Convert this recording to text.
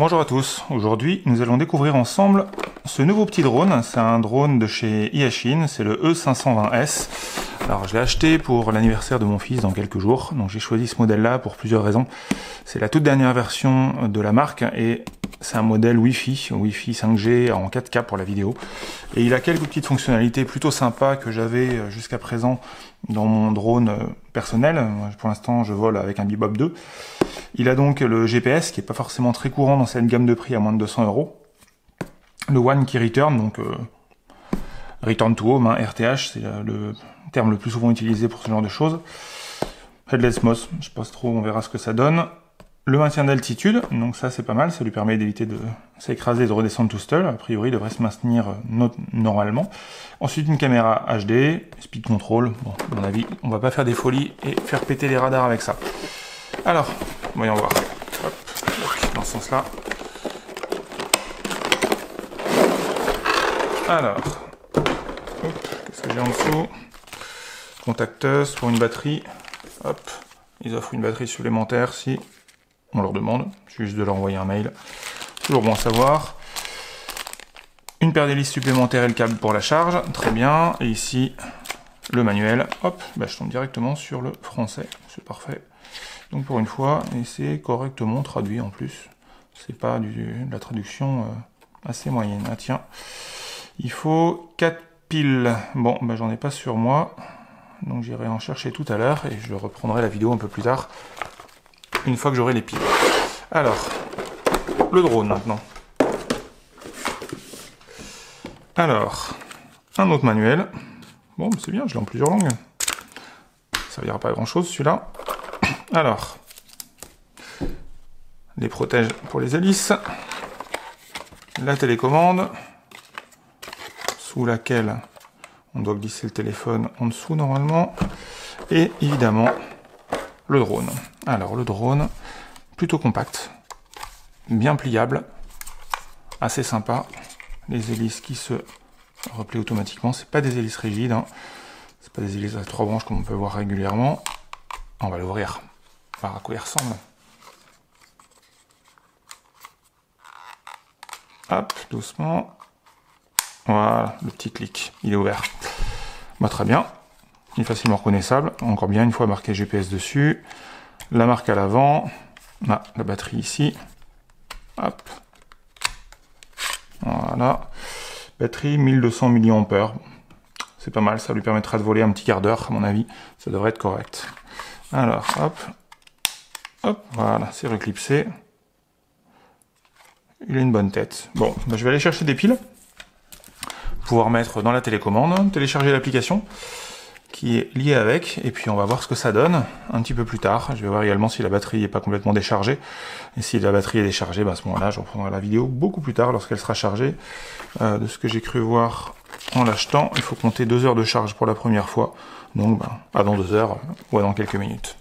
Bonjour à tous, aujourd'hui nous allons découvrir ensemble ce nouveau petit drone. C'est un drone de chez Yashin, c'est le E520S. Alors je l'ai acheté pour l'anniversaire de mon fils dans quelques jours, donc j'ai choisi ce modèle là pour plusieurs raisons. C'est la toute dernière version de la marque et c'est un modèle Wi-Fi 5G en 4K pour la vidéo. Et il a quelques petites fonctionnalités plutôt sympas que j'avais jusqu'à présent dans mon drone personnel. Pour l'instant je vole avec un Bebop 2. Il a donc le GPS qui n'est pas forcément très courant dans cette gamme de prix à moins de 200 €. Le One Key Return, donc Return to Home, RTH, c'est le terme le plus souvent utilisé pour ce genre de choses. Headless Moss, je sais pas trop, on verra ce que ça donne. Le maintien d'altitude, donc ça c'est pas mal, ça lui permet d'éviter de s'écraser et de redescendre tout seul. A priori il devrait se maintenir normalement. Ensuite une caméra HD, speed control, bon, à mon avis on va pas faire des folies et faire péter les radars avec ça. Alors, voyons voir. Hop, dans ce sens-là. Alors, qu'est-ce que j'ai en dessous? Contacteuse pour une batterie. Hop, ils offrent une batterie supplémentaire si on leur demande. Il suffit juste de leur envoyer un mail. Toujours bon à savoir. Une paire d'hélices supplémentaires et le câble pour la charge. Très bien. Et ici, le manuel. Hop, bah, je tombe directement sur le français. C'est parfait. Donc pour une fois, et c'est correctement traduit en plus. C'est pas de la traduction assez moyenne. Ah tiens, il faut 4 piles. Bon, bah, j'en ai pas sur moi. Donc j'irai en chercher tout à l'heure et je reprendrai la vidéo un peu plus tard. Une fois que j'aurai les piles. Alors, le drone maintenant. Alors, un autre manuel. Bon, c'est bien, je l'ai en plusieurs langues. Ça ne servira pas à grand chose celui-là. Alors, les protèges pour les hélices, la télécommande, sous laquelle on doit glisser le téléphone en dessous normalement, et évidemment le drone. Alors le drone, plutôt compact, bien pliable, assez sympa, les hélices qui se replient automatiquement, c'est pas des hélices rigides, hein. C'est pas des hélices à 3 branches comme on peut voir régulièrement. On va l'ouvrir. Voir à quoi il ressemble. Hop, doucement. Voilà, le petit clic, il est ouvert. Bah, très bien. Il est facilement reconnaissable. Encore bien, une fois marqué GPS dessus. La marque à l'avant. Ah, la batterie ici. Hop. Voilà. Batterie 1200 mAh. C'est pas mal, ça lui permettra de voler un petit quart d'heure, à mon avis. Ça devrait être correct. Alors, hop. Hop, voilà, c'est reclipsé. Il a une bonne tête. Bon, bah, je vais aller chercher des piles. Pouvoir mettre dans la télécommande, télécharger l'application qui est liée avec, et puis on va voir ce que ça donne un petit peu plus tard. Je vais voir également si la batterie n'est pas complètement déchargée. Et si la batterie est déchargée, bah, à ce moment-là, je reprendrai la vidéo beaucoup plus tard lorsqu'elle sera chargée. De ce que j'ai cru voir en l'achetant, il faut compter 2 heures de charge pour la première fois. Donc, bah, à dans 2 heures ou à dans quelques minutes.